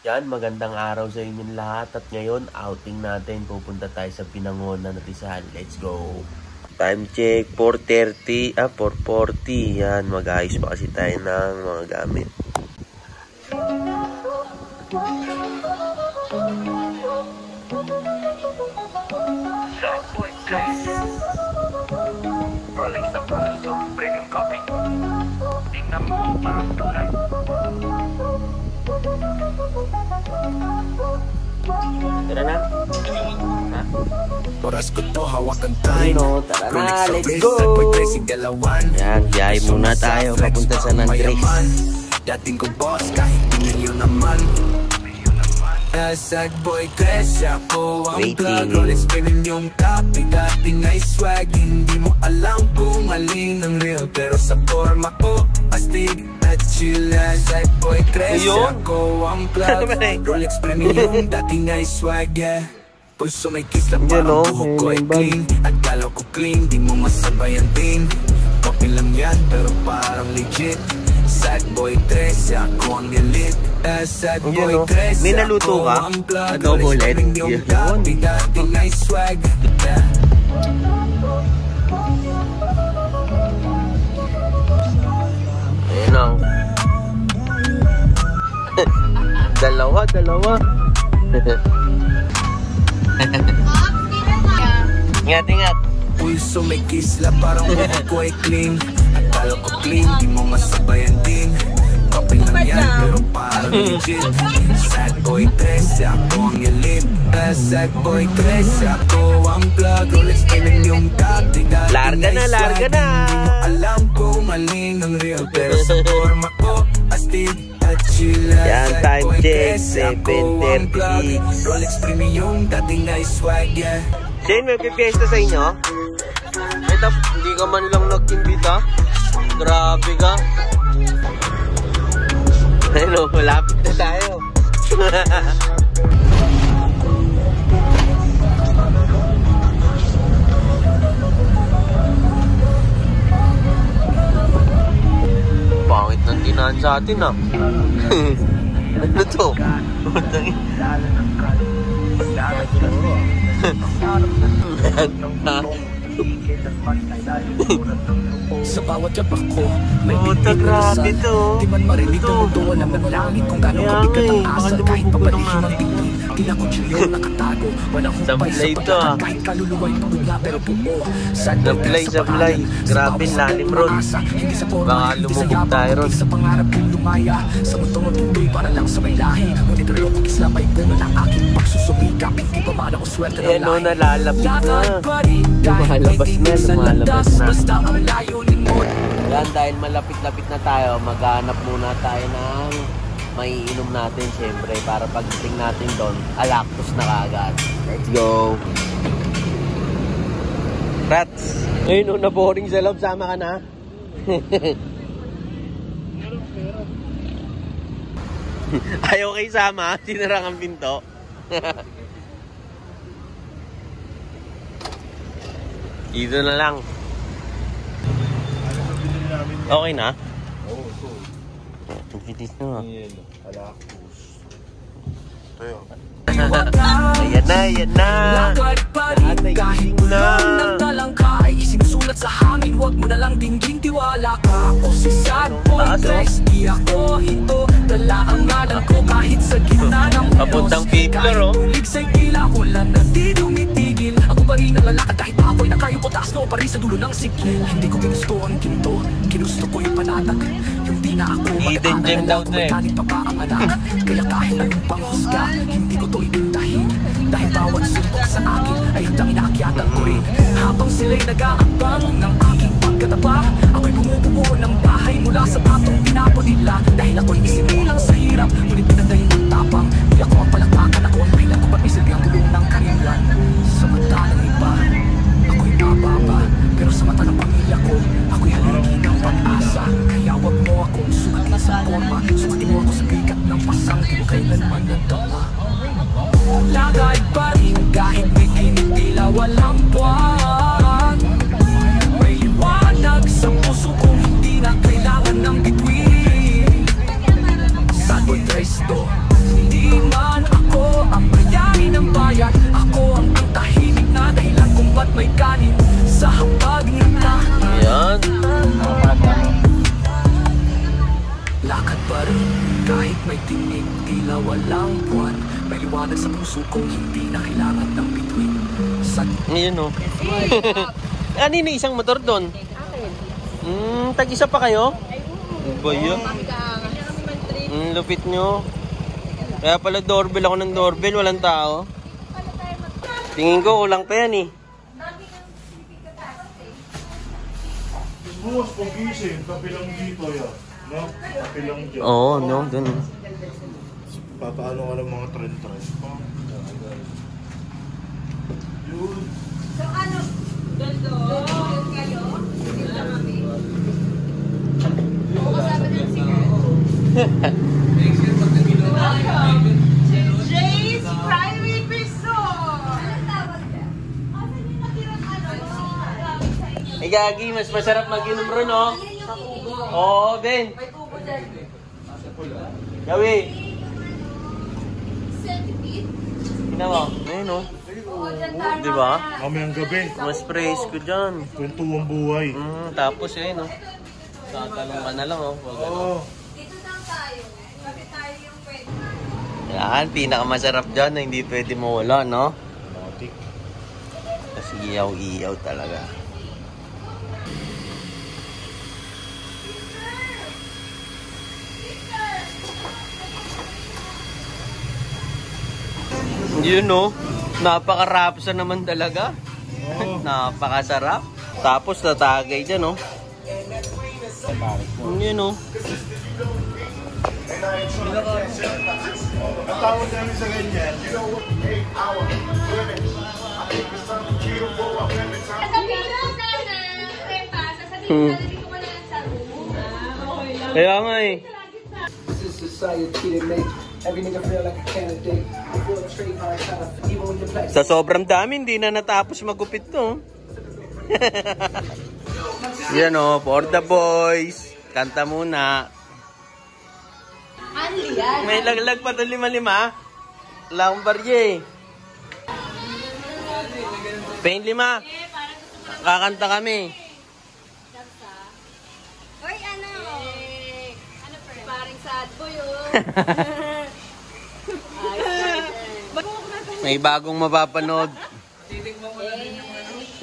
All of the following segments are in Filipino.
Yan, magandang araw sa inyong lahat. At ngayon, outing natin. Pupunta tayo sa Binangonan, Rizal. Let's go! Time check, 4:30. 4:40. Yan, mag-ayos pa kasi tayo ng mga gamit. Tara na. Oras ko to, hawakan tayo. Tara na, let's go. Yan, biyahe muna tayo papunta sa Nandres. Dating ko boss, kahit milyon naman. Sad boy, crash ako ang plug. Rolex pinin yung copy. Dating ay swag. Hindi mo alam kung alin ang real, pero sa forma ko astig at chill. Sad boy, crash ako ang plug. Rolex pinin yung dating ay swag, yeah. Pulso may kiss na parang buhok ko ay clean. At galaw ko clean, di mo masabay ang din. Copy lang yan, pero parang legit. Sad boy 13, ako ang elite. Sad boy 13, may naluto ka? Adobo ulit? Yun. Dating ay swag. Ayun o. Dalawa. Ingat. Pulso may kisla, parang buhok ko ay clean. At talo ko clean, di mo masabayan din. Copy lang yan, pero parang legit. Sad boy 13, ako ang elite. Sad boy 13, ako ang plug. Rolex pinin yung copy. Larga na. Hindi mo alam kung alin ang real, pero sa forma ko astig at chill. Yan, time check, 7:30. Rolex premium, dating na swag, yeah. Shane, may pipiesta sa inyo? Ito, hindi ka man lang nag-imbita. Grabe ka. Ayun, malapit na tayo. Pangit ng tinahan sa atin, ah. Ano to? Sa bawat yapak ko, may grabe to. Di man marinig ang mundo, alam ng langit kung gano'ng kabigat ang asal. Kahit papalihim ang tingin, tila ko chilyo nakatago. Walang humpay sa paglakan, kahit kaluluwa'y pagod na pero buo. Sablay. Grabe, lalim ron. Baka lumubog tayo ron. Sa pangarap kong lumaya, sa mundo matuloy para lang sa may lahi. Ngunit rin ako isla may bunga ng aking pagsusumikap. Hindi pa man ako swerte ng lahi. Nalalapit na. Lumalabas na. Yan, dahil malapit-lapit na tayo, maghanap muna tayo ng maiinom natin syempre para pagdating natin doon, alaktos na kaagad. Let's go! Rats! Ayun, na-boring sa loob, sama ka na? Ayaw kayo sama, sinarang ang pinto. Dito na lang. Okay na? Oo, ito. Ang kitis na. Ayan na. Lakad pa rin kahit ulang nagdalang ka ay isinusulat sa hangin. Huwag mo na lang dinggin, tiwala ka. Ako si Sad Boy Tres, di ako hito. Dala ang ngalan ko kahit sa gitna ng ulos. Papuntang Pipler, oh. Kahit tulig sa'y tila ko lang na di dumitigil. Ako pa rin nalalakad kahit ako'y nakayo ko taas no pa rin sa dulo ng sikil. Hindi ko ginusto ang ginto, ginusto ko yung panatag. Yung di na ako hidden gem daw to eh. Ganit pa ba ang anak? Kaya kahit anong panghusga, hindi ko to ibintahin. Dahil bawat suntok sa akin ay handang inaakyatan ko rin. Habang sila'y nag-aabang ng aking pagkatapa, ako'y bumubuo ng bahay mula sa patong pinapo nila. Dahil ako'y isinilang sa hirap, ngunit pinandayin ng tapang. Di ako ang palakpakan, ako ang bilang ko pag-isilbi ang gulong ng karinlan. Sa mata ng iba, ako'y mababa, pero sa mata ng pamilya ko, ako'y haligi ng pag-asa. Kaya wag mo akong sumatin sa forma, sumatin mo ako sa bigat ng pasang, di mo kailanman nadama. Lagay pa rin kahit may tinitila walang buwan. May liwanag sa puso kong hindi na kailangan ng bituin. Sad Boy Tres, ko. Hindi man ako ang bayani ng bayan, ako ang tahimik na dahilan kung ba't may kanin sa hapag ng tahanan. Yan. Lakad pa rin kahit may tinig, tila walang buwan. May liwanag sa puso kong hindi na kailangan ng bituin. Ngayon o. Kanina isang motor doon? Tag-isa pa kayo? Bayo. Lupit nyo. Kaya pala doorbell ako ng doorbell, walang tao. Tingin ko kulang pa yan eh. Bukas pagising, kapilang dito yan. No? Kapilang dyan. Oo, no, dun. Papaano ka ng mga trend pa? Yun. So ano? Doon kayo? Dito kami? Oo, kasama din si Jay's Private Resort! Anong tawag ka? Kasi yung natirang ano? Ay gagi, mas masarap mag-inom ron, no? Oo, Ben. May tubo dyan. Gawi. Centipede? Tingnan mo. Ayun, no? Oo, dyan tayo. Di ba? Mamayang gabi. Mas praise ko dyan. Kwentuang buhay. Tapos yun, no? Tatanong ka na lang, oh. Oo. Dito lang tayo. Bakit tayo yung pwede? Yan, pinakamasarap dyan na hindi pwede mawala, no? Matik. Kasi iyaw-iyaw talaga. Yun, no? Napakarapsa naman talaga. Oo. Napakasarap. Tapos tatagay dyan, no? Yun, no? Ang tawag namin sa ganyan, you know what? 8-hour women. I think it's something beautiful. Sasabihin mo sana, Pepa, sasabihin mo sana dito ko na lang sa room. Kaya nga eh. This is society that makes every nigga feel like a candidate. Before the trade hard time, even when you're black. Sa sobrang dami, hindi na natapos magupit to. Yan o, for the boys. Kanta muna. Anli yan. May laglag pa doon 5-5. Wala akong barye. Pain 5. Kakanta kami. Oy, ano? Ano pa rin? Paring sad boy, oh. May bagong mapapanood.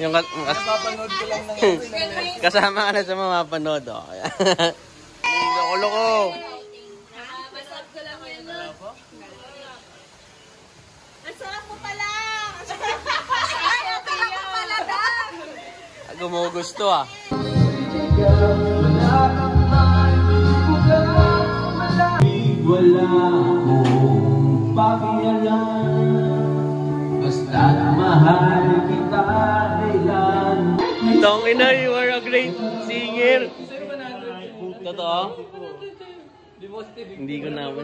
Yung Papanood ko lang ng kasama ka na sa mapapanood. Oh. Loko-loko. Masarap ko lang yan, no? Ang sarap mo pala! Ay, ang sarap mo pala, Dad! Gumugusto ah. Wala akong pakialam, basta't mahal kita kailan. Tong ina, you are a great singer. Totoo? Hindi ko naman.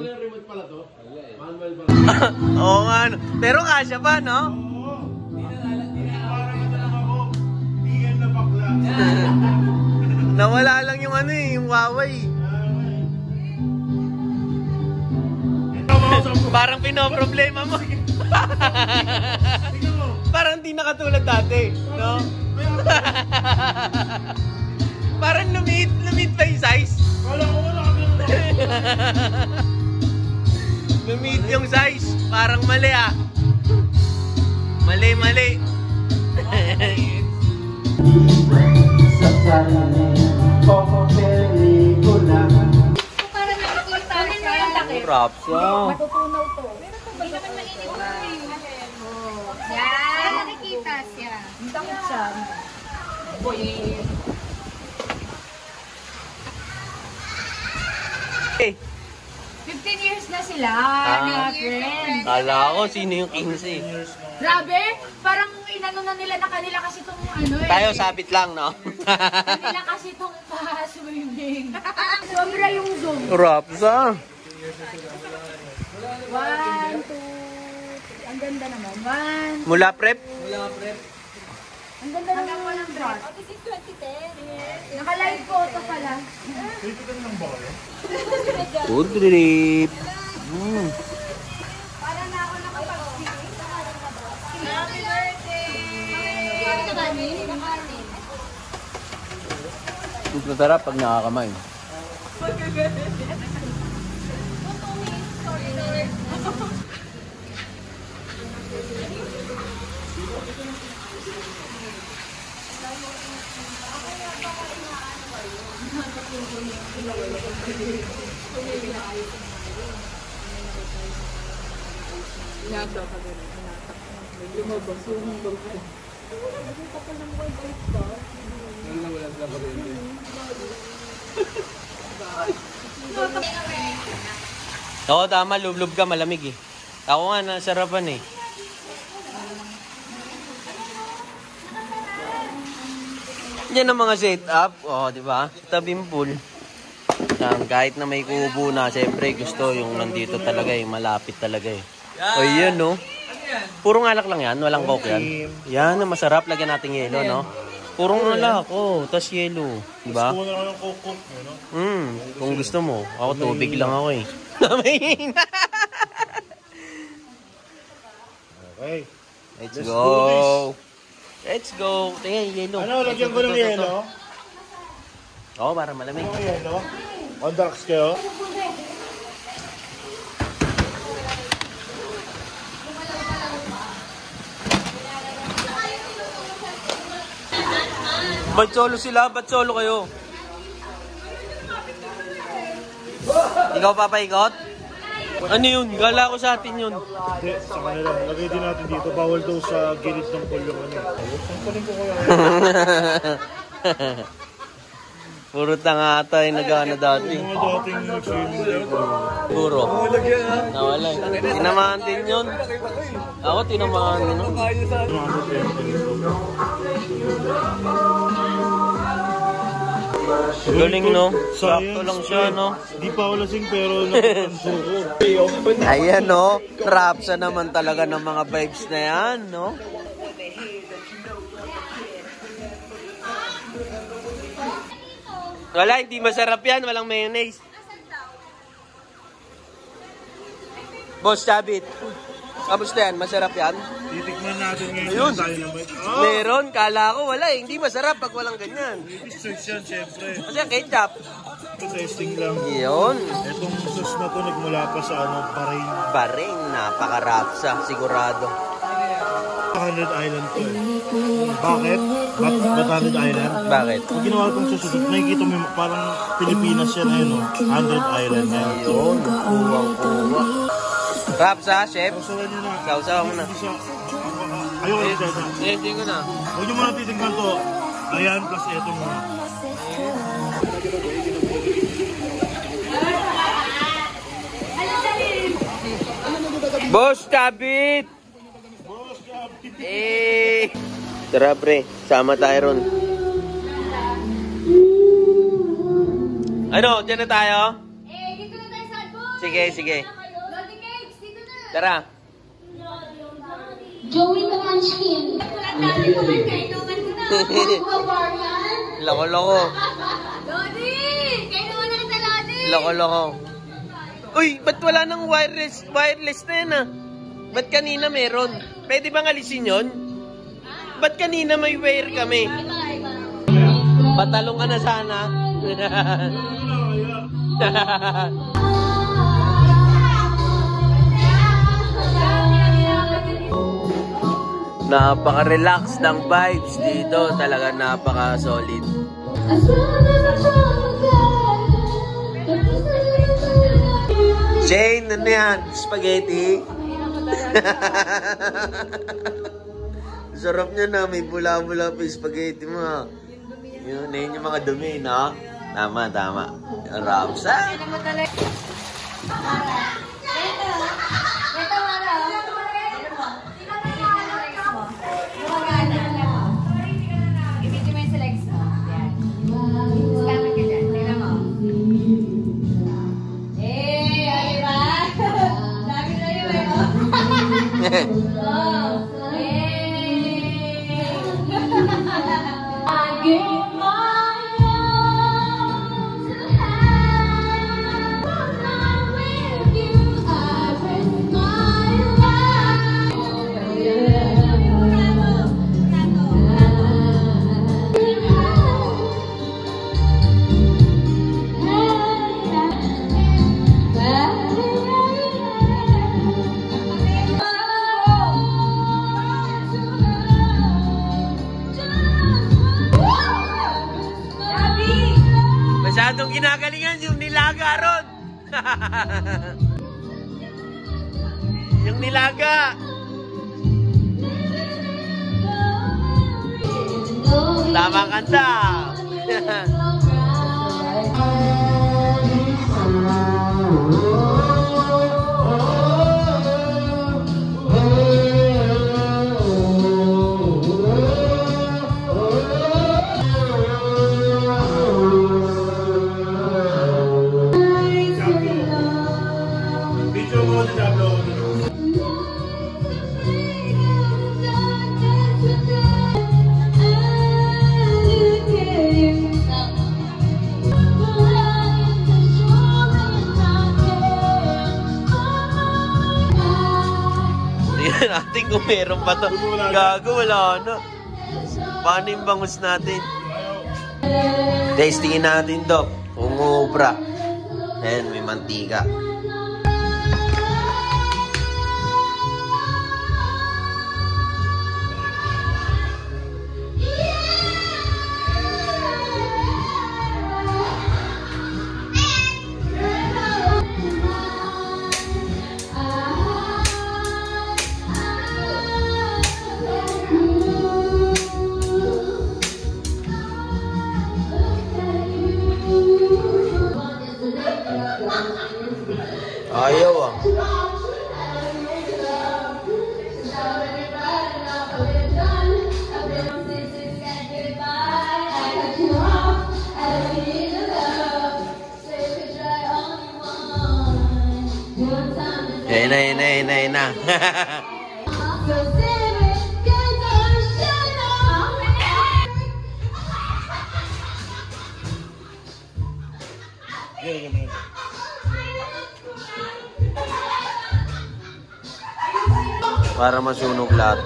Oo nga, no? Pero kasya pa, no? Parang ito lang ako. Tingin na bakla. Nawala lang yung ano eh, yung Huawei. Parang pinoproblema mo. Parang di nakatulad dati, no? Parang lumit pa yung size. Kala ko wala kami ng Lumit yung size. Parang mali ah. Mali. Sa sarili ko pelikula. Para nakikita siya. Props ah. Matutunaw to. Hindi naman mainit mo eh. Yan. Para nakikita siya. Ang takot siya. Boy. Eh, 15 years na sila. Ah. Friends. kala ko sino yung 15. Grabe. Parang inano na nila na kanila kasi itong ano eh. Tayo sabit lang, no? Kanila kasi itong pa-swimming. Sobra yung zoom. Props ah. 1, 2. Ang ganda naman. 1. Mula prep? Ang ganda naman ng shot. This is 2010. Naka-live photo pala. Food trip. Para na ako nakapag-sing. Happy birthday! Hindi ka kanin? Hindi ka kanin. Mas masarap pag nakakamay. Oo, tama. Lublob ka. Malamig eh. Ako nga, nasarapan eh. Yan ang mga setup. Oo, di ba? Tabing pool. Kahit na may kubo na, siyempre gusto yung nandito talaga eh. Malapit talaga eh. O yun, no? Purong alak lang yan. Walang coke yan. Yan, masarap. Lagyan natin yelo, no? Purong alak. Oh, tas yelo. Di ba? Gusto ko na ng coke, no? Kung gusto mo. Ako, tubig lang ako eh. Okay. Let's go. Let's go. Tingnan, yelo. Ano, lagyan ko ng yelo? Oo, para malamig. Ano yelo? On drugs kayo? Ba't solo sila? Ba't solo kayo? Ikaw papaikot? Ano yun? Gala ko sa atin yun. Hindi, sa kanila. Lagay din natin dito. Bawal daw sa gilid ng pool yung ano. Ang kuling ko kaya. Puro tanga ata yung nag-ano dati. Mga dating nag-swimming dito. Puro. Nawala. Tinamaan din yun. Ako tinamaan din yun. Galing, no? Sakto lang siya, no? Di pa ako lasing pero nakakanso ko. Ayan, no? Rapsa naman talaga ng mga vibes na yan, no? Wala, hindi masarap yan. Walang mayonnaise. Boss Chabit. Kamusta yan? Masarap yan? Titikman natin ngayon. Ayun. Tayo naman. Meron. Kala ko wala eh. Hindi masarap pag walang ganyan. Search yan, syempre. Kasi ketchup. Ito testing lang. Yun. Itong sauce na to nagmula pa sa ano, Bahrain. Bahrain. Napakarapsa. Sigurado. 100 Island to eh. Bakit? Ba't 100 Island? Bakit? Pag ginawa itong susunod, nakikita mo yung parang Pilipinas yan ayun, no? 100 Island yan. Yun. Kuwang-kuwa. Rapsa, chef. Sausawan nyo na. Sausawan mo na. Hindi siya... Ayoko na siya. Hindi ko na. Huwag nyo muna titignan to. Ayan, plus eto muna. Boss Chabit! Eh! Tara pre, sama tayo ron. Ano, dyan na tayo? Dito na tayo sa album. Sige, sige. Lodi Cakes, dito na. Tara. Joey the Munchkin. Natin naman kainuman ko na. Barbarian. Loko-loko. Lodi! Kainuman na kita, Lodi! Loko-loko. Uy, ba't wala nang wireless na yan ah? Ba't kanina meron? Pwede bang alisin yun? Ba't kanina may wire kami? Patalong ka na sana. Napaka-relax ng vibes dito. Talaga napaka-solid. Jane, ano yan? Spaghetti? Sarap niya na. May bula-bula pa yung spaghetti mo ha. Yun yung mga dumi, no? Tama, tama. Ramsa. Yung nilaga. Tamang kanta. Tingnan natin kung meron pa to. Gago, wala na. Paano yung bangus natin? Tastingin natin to. Umubra. Ayan, may mantika. Ayaw ah. Ayun na. Para masunog lahat.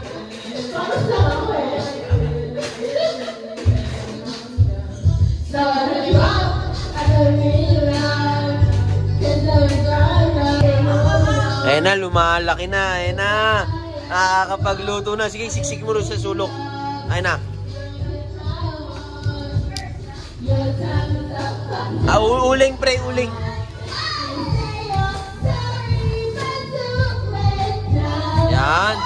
Ayun na, lumalaki na. Ayun na. Nakakapagluto na. Sige, siksik mo rin sa sulok. Ayun na. Uling pre, uling. Yan.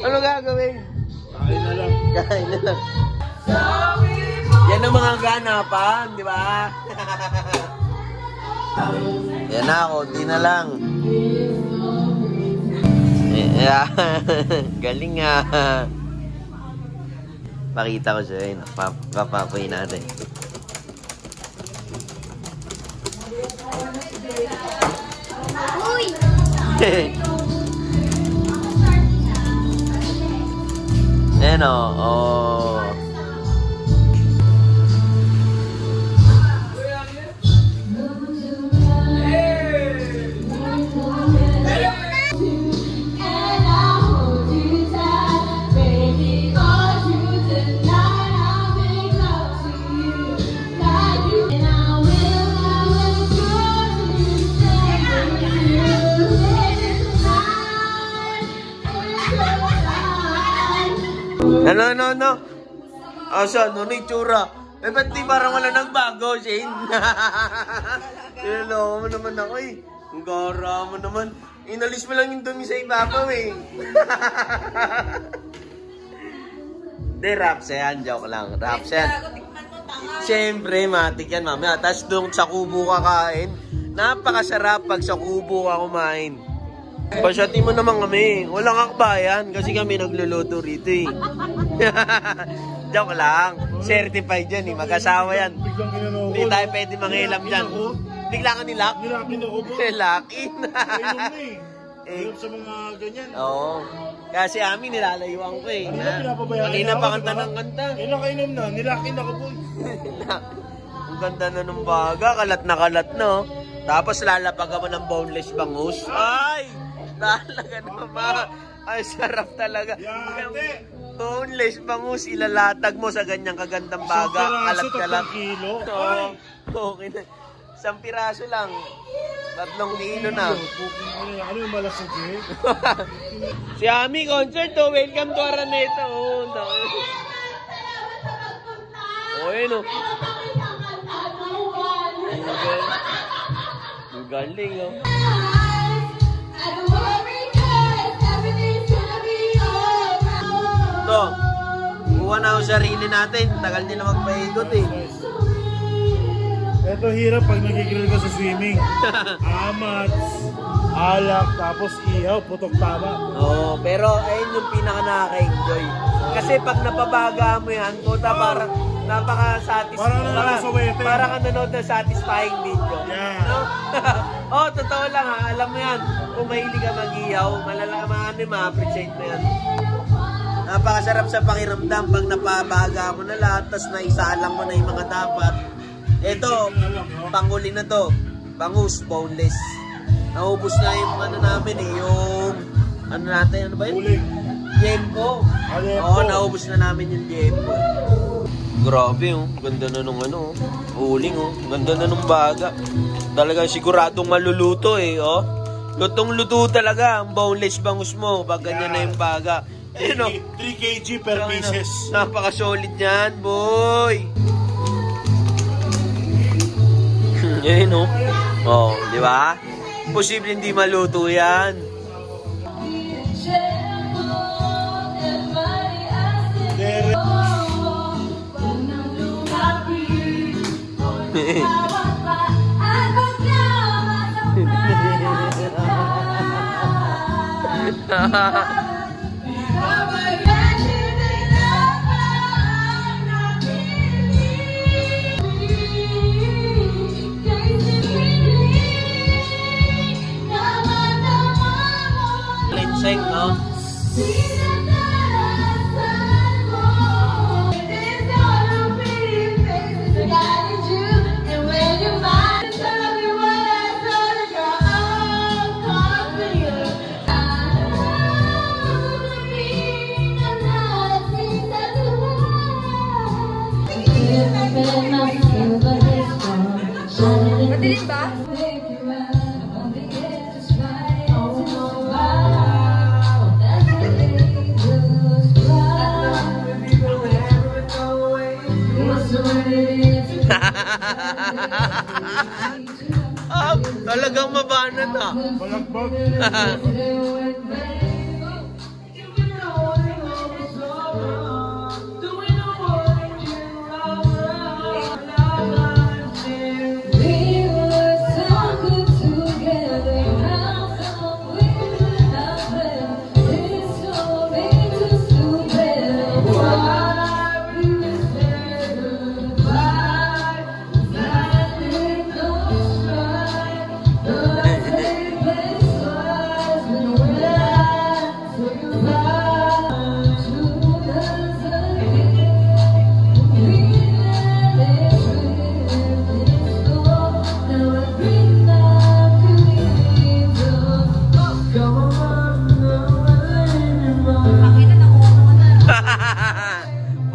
Ano gagawin? Kain na lang. Kain na lang. Yan ang mga ganapan, di ba? Yan na, konti na lang. Yeah. Galing nga. Pakita ko siya. Papapoy natin. Uy! Ayan o. Ano? Asa, ano na itsura? Eh, ba't di parang wala nagbago, Shane? Niloloko mo naman ako eh. Ang gara mo naman. Inalis mo lang yung dumi sa ibabaw eh. Hindi, raps yan. Joke lang. Raps yan. Siyempre, matik yan mamaya. Tapos doon sa kubo kakain. Napakasarap pag sa kubo ka kumain. Pasyati mo naman kami. Walang akbayan kasi kami nagluluto rito eh. Joke lang. Certified yan eh. Mag-asawa yan. Hindi tayo pwede mangilam dyan. Bigla ka nilak? Nilakin ako po. Nilakin. Ayun sa mga ganyan. Oo. Kasi amin nilalayuan ko eh. Kanina pa kanta ng kanta. Eh, nakainom na. Nilakin ako po. Ang ganda na ng baga. Kalat no? Tapos lalapag mo ng boneless bangus. Ay! Talaga naman. Ay, sarap talaga. Boneless bangus, ilalatag mo sa ganyang kagandang baga. Kalat-kalat. Kilo. Oo. Okay na. Isang piraso lang. 3 kilo na. Ano yung malasag eh? Si Ami Concert, oh. Welcome to Araneta. Oh, yun, oh. Ang galing, oh. Ito. Kuha na ako sarili natin. Tagal din na magpaikot, eh. Ito hirap pag nagigrill ka sa swimming. Amat, alak, tapos ihaw, putok tama. Oo, pero ayun yung pinaka nakaka-enjoy. Kasi pag napabaga mo yan, puta parang napaka-satisfying. Parang nanonood ng satisfying video. Yeah. No? Oh, totoo lang ha. Alam mo yan, kung mahilig ka mag-ihaw, malalaman ma-appreciate mo yan. Napakasarap sa pakiramdam pag napabaga mo na lahat, tas naisalang mo na yung mga dapat. Ito, panghuli na to. Bangus, boneless. Naubos na yung ano namin eh, yung ano natin, ano ba yun? Uling. Jempo. Oo, naubos na namin yung jempo. Grabe oh, ganda na nung ano, uling oh. Ganda na nung baga. Talagang siguradong maluluto eh, oh. Lutong-luto talaga ang boneless bangus mo pag ganyan na yung baga. 3 kg per pieces. Napaka-solid yan, boy. Ayun oh. Oh, di ba? Posible hindi maluto yan. Linseng, no? Madilim ba? Talagang mabanan ah. Balagbag.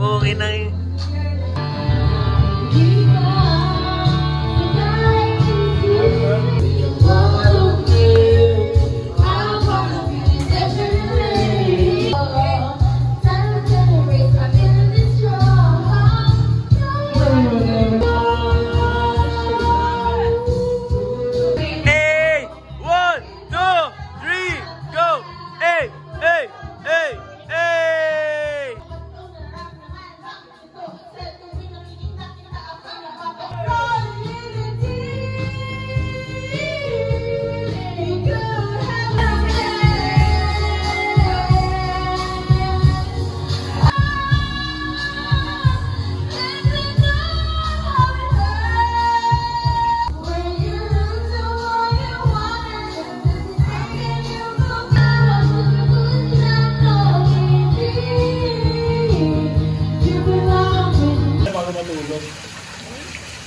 Okay na yun. Hey! 1, 2, 3, go! Hey! Hey! Hey! Hey!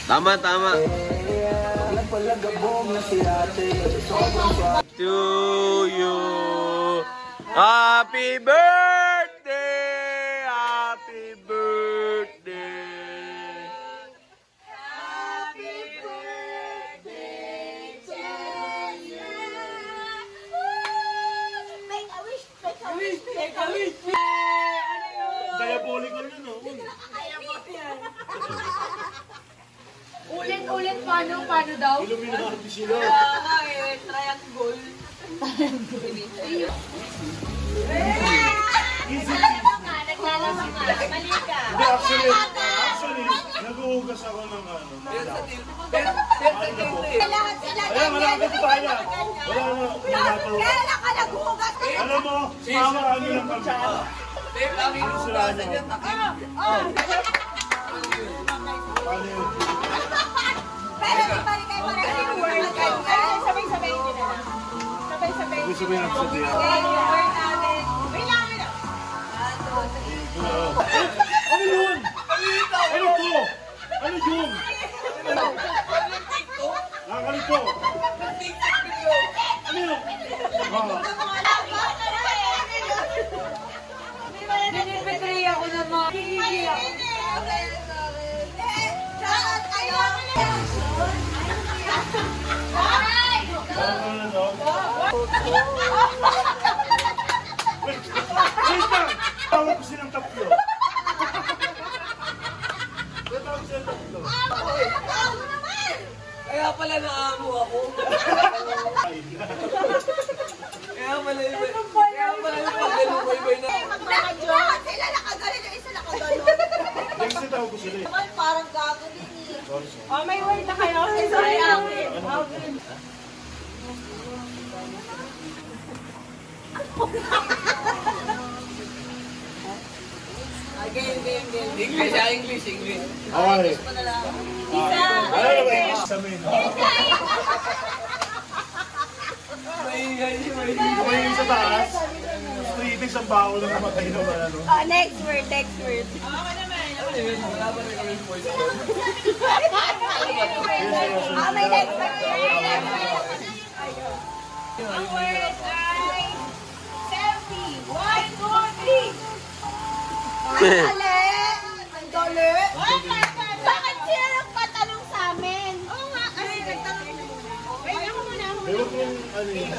Tama, tama. To you. Happy birthday! Happy birthday! Happy birthday! Diabolical yun, oh. Ulit-ulit, paano daw? Illuminati sila. Triangle. Easy. Naglalaba nga. Mali ka. Hindi, actually, nag-uugas ako ng ano. Ayan, malapit ko tayo. Wala na, Kailan ka naghugas? alam mo, sama ano lang kami. Paano yun? Pero di ba kayo maraming word kayo? Sabay-sabay nyo na lang. Sabay-sabay. Ibig sabihin ang sabihan. Okay, yung word natin. Wait lang. Ano yun? Ano to? Ano yun? Nakakalito. Ano yun? Dinipetray ako na mga kikigil ako. Wait lang! Tawag ko silang tatlo. Tawag ko silang tatlo. Kaya pala naamo ako. Kaya pala yung pagkaluboy-boy na. Sila nakagalit yung isa nakagalit. Hindi kasi tawag ko sila eh. Parang gago din eh. Sorry. Oh, may word na kayo. Sorry, Alvin. English. Okay. Isa. Ano naman yung sa amin? May yung sa taas. Streetings ang baho na namatay naman ano. Next word. May next word. Ang word ay selfie. 1, 2, 3. Ang dali. Bakit sila nagpatanong sa amin? Oo nga, kasi nagtanong. Wait, ako muna. Pero kung ano yun.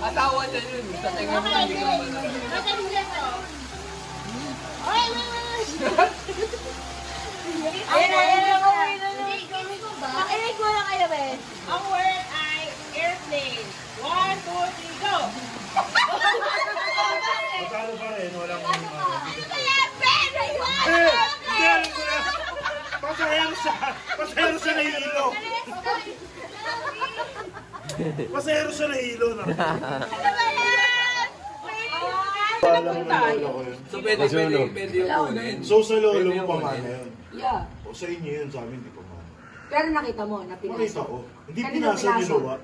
Asawa niya yun. Sa tingin mo hindi ka naman. Pakinig mo lang kayo, Ben. Ang word ay airplane. 1, 2, 3, go! Matalo pa rin. Walang Ano kaya, Ben? hindi alam ko na. Pasahero siya na hilo. Pasahero siya na hilo na. Alam mo na lolo ko yun. So pwede yung kunin. So sa lolo mo pa man yun. Yeah. O sa inyo yun, sa amin di pa man. Pero nakita mo, na Makita pinasa. ko. Hindi Kanino pinasa pinasa? niluwa.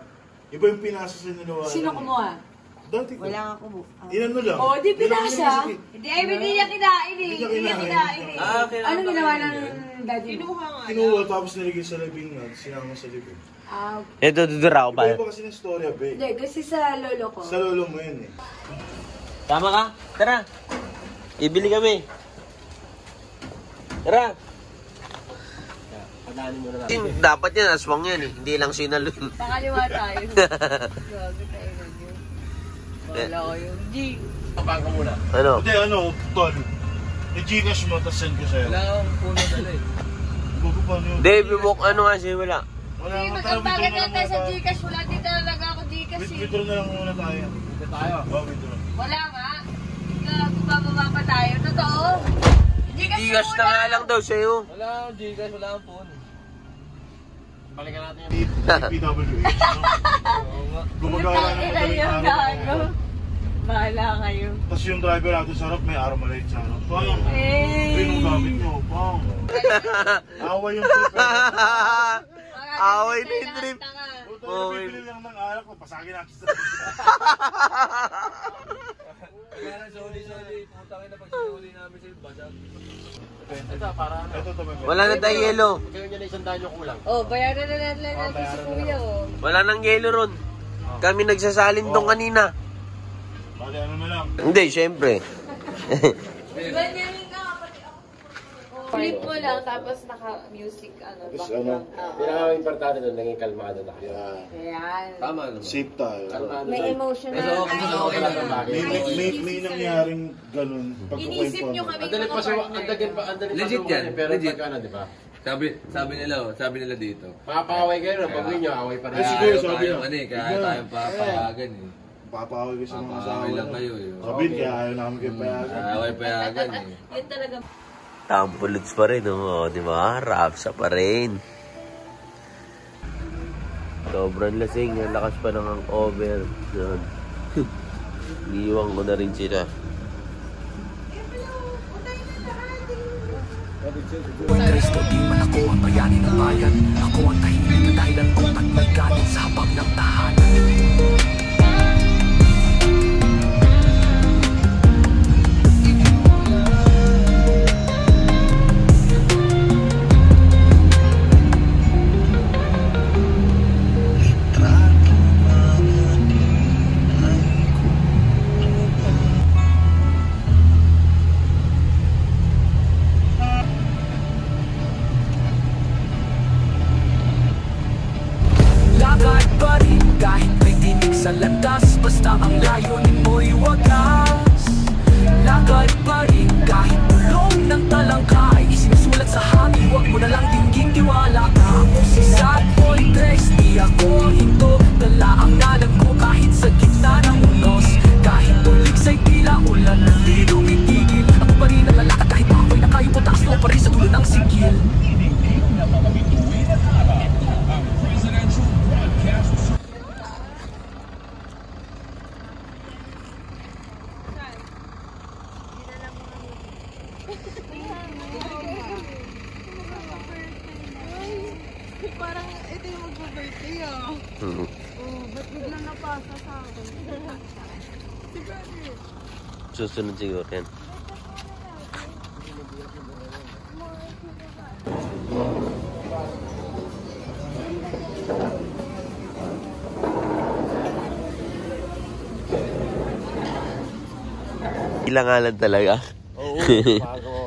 Iba yung pinasa sa niluwa. Sino kumuha? Dati ko. Wala nga kumuha. Inano lang. Oh, di pinasa. Hindi, hindi niya kinain eh. Hindi niya kinain eh. Anong ginawa ng daddy mo? Kinuha tapos nilagay sa labing nga. Sinama sa libing. Ah, Ito, dudura ko pa. Iba kasi ng storya, be. hindi, kasi sa lolo ko. Sa lolo mo yun eh. Tama ka? Tara. Ibili kami. Tara. Dapat yan, aswang yan eh. Hindi lang sinalun. Pakaliwa tayo. Grabe tayo na yun. Wala ko yun. G. Kapang ka muna. Ano? Hindi, ano, tol. I-Gcash mo, tapos send ko sa'yo. Wala akong puno dala eh. Gusto pa yun. Dave, buk ano nga siya, wala. Wala Hindi, nga tayo, magkabagan withdraw na na lang tayo muna sa tayo. Gcash. Wala din talaga ako Gcash eh. Withdraw na lang muna tayo. Hindi tayo. Oh, withdraw. Wala nga. Bababa pa tayo. Totoo. Gigas na nga lang daw sa'yo. Wala akong Gcash, wala akong phone. Balikan natin yung PWH, no? Gumagala ng madaling araw. Bahala kayo. Tapos yung driver natin sa harap, may Armalite sa harap. Pang! Eh. Yung gamit mo, pang! Awa yung trip. Away na yung trip. Puta, Okay. bibili lang ng alak ko, pasagin natin sa Kaya na soli. Putang ina pag sinuli namin sa'yo, basag. Ito, para ano. Ito, ito, may Wala na tayong yelo. Kaya nyo na isang daan yung kulang. Oh, bayaran na natin si Kuya oh. Wala nang yelo ron. Kami nagsasalin tong kanina. Bali, ano na lang. Hindi, syempre. Benjamin ka, pati ako. Oh, Flip mo lang, tapos naka-music, Tapos ano? Pinaka-importante doon, naging kalmado na kayo. Ayan. Tama naman. Safe tayo. May emotional. May nangyaring ganun. Inisip nyo kami mga partner. Legit yan, pero legit. pagkano, di ba? Sabi nila dito. Makapaway kayo na, pag nyo, away pa rin. Siguro, Kaya sabi tayo, niya. kaya tayo papayagan eh. Papawag ko sa mga asawa. Papaway lang kayo eh. Sabihin, kaya ayaw namin kayo payagan. Away payagan eh. Yun talaga. Tampuluts pa rin, oh, di ba? Rapsa pa rin. Sobrang lasing, ang lakas pa ng over. Iiwan ko na rin sila. Kristo, di man ako ang bayani ng bayan. Ako ang tahimik na dahilan kung ba't may galit sa habag ng tahanan. Sa landas, basta ang layunin mo'y wagas. Lakad pa rin kahit tulong ng talangka ay isinusulat sa hangin. Huwag mo na lang dingging tiwala ka. Ako si Sad Boy Drex, di ako hinto. Dala ang nalang ko kahit sa gitna ng unos. Kahit tulig sa'y tila ulan na di tumitigil. Ako pa rin nalalakad kahit ako'y nakayupo. Taas mo pa rin sa dulo ng sigil. Parang ito yung mag-birthday ah. Ba't biglang napasa sa akin? Susunod siguro yan. Ilangalan talaga. Oo,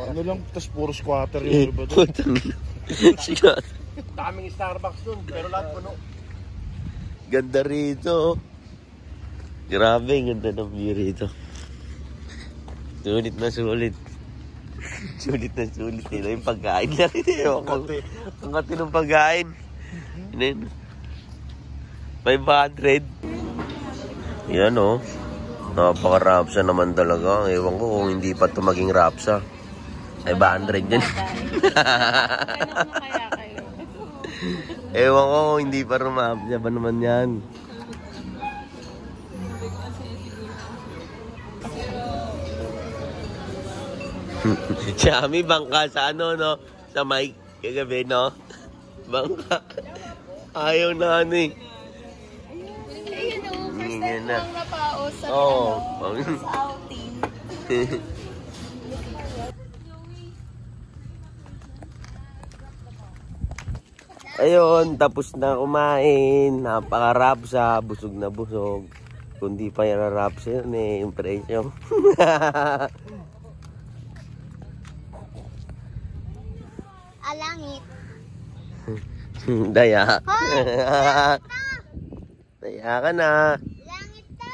ano lang, tas puro squatter yung iba doon. Sige. Daming Starbucks doon, pero lahat puno. Ganda rito. Grabe, ganda ng view rito. Sulit na sulit. Sulit na sulit. Ito yung pagkain lang. Ang kati ng pagkain. Yan. 500. Yan o. Napaka-rapsa naman talaga. Ewan ko kung hindi pa ito maging rapsa. 500 yan. Ewan ko kung hindi pa rumapsa ba naman yan. Siyami, bangka sa ano, no? Sa mic kagabi, no? Bangka. Ayaw na ano eh. Ayun o, first time na. kong napaos sa, sa outing. Ayun, tapos na kumain. Napaka-rapsa, busog na busog. Kung di pa yung rapsa yun eh, yung presyo. Alangit. Daya. Daya ka na. Langit ta.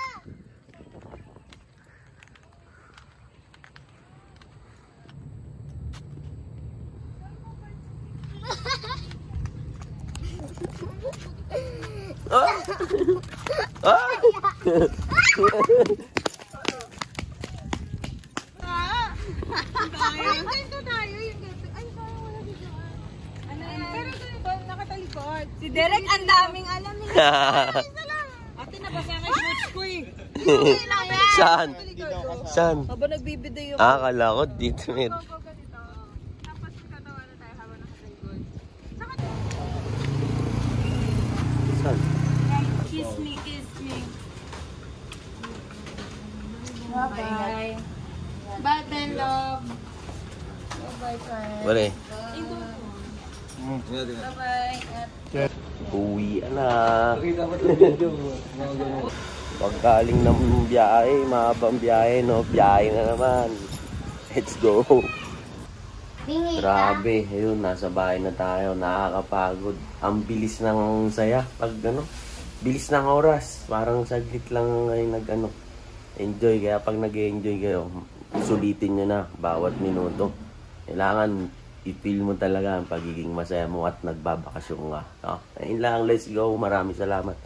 Si Derek, ang daming alam eh. Ate, nabasa nga yung shorts ko eh. Saan? Saan? Habang nagbibideo yung... Akala ko dito meron. Tapos katawa na tayo habang nakasalikod. Saan? Kiss me, kiss me. Bye-bye. Bye, Ben, love. Bye-bye, friend. Bale. Bye-bye. Uwi na. Pagkaling ng biyahe, mahabang biyahe, no? Biyahe na naman. Let's go. Grabe, ayun, nasa bahay na tayo, nakakapagod. Ang bilis ng saya, pag bilis ng oras. Parang saglit lang ay enjoy. Kaya pag nag-enjoy kayo, sulitin nyo na bawat minuto. Kailangan i-feel mo talaga ang pagiging masaya mo at nagbabakasyon ka. Ayun lang, let's go. Maraming salamat.